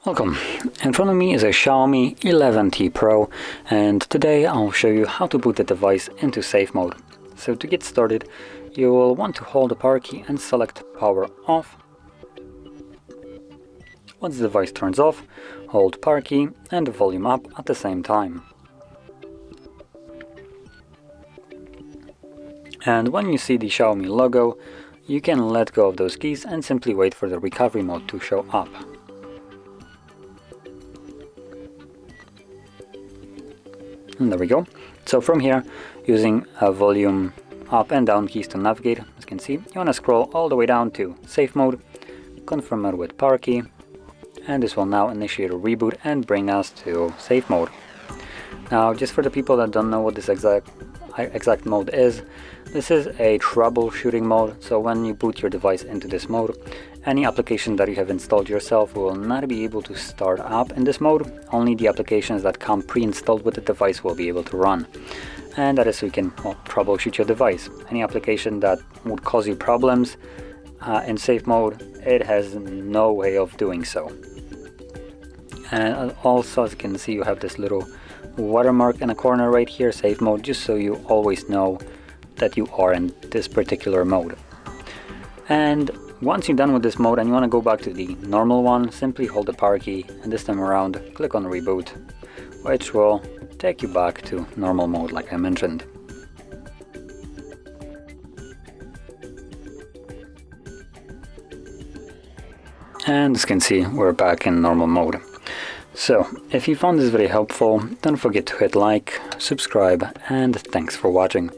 Welcome. In front of me is a Xiaomi 11T Pro, and today I'll show you how to boot the device into safe mode. So to get started, you will want to hold the power key and select power off. Once the device turns off, hold power key and the volume up at the same time. And when you see the Xiaomi logo, you can let go of those keys and simply wait for the recovery mode to show up. And there we go. So from here, using volume up and down keys to navigate, as you can see, you want to scroll all the way down to safe mode, confirm it with power key, and this will now initiate a reboot and bring us to safe mode. Now, just for the people that don't know what this exact mode is, this is a troubleshooting mode. So when you boot your device into this mode, any application that you have installed yourself will not be able to start up in this mode. Only the applications that come pre-installed with the device will be able to run. And that is so you can troubleshoot your device. Any application that would cause you problems in safe mode, it has no way of doing so. And also, as you can see, you have this little watermark in a corner right here, safe mode, just so you always know that you are in this particular mode. And once you're done with this mode and you want to go back to the normal one, simply hold the power key and this time around click on reboot, which will take you back to normal mode like I mentioned. And as you can see, we're back in normal mode. So, if you found this very helpful, don't forget to hit like, subscribe, and thanks for watching.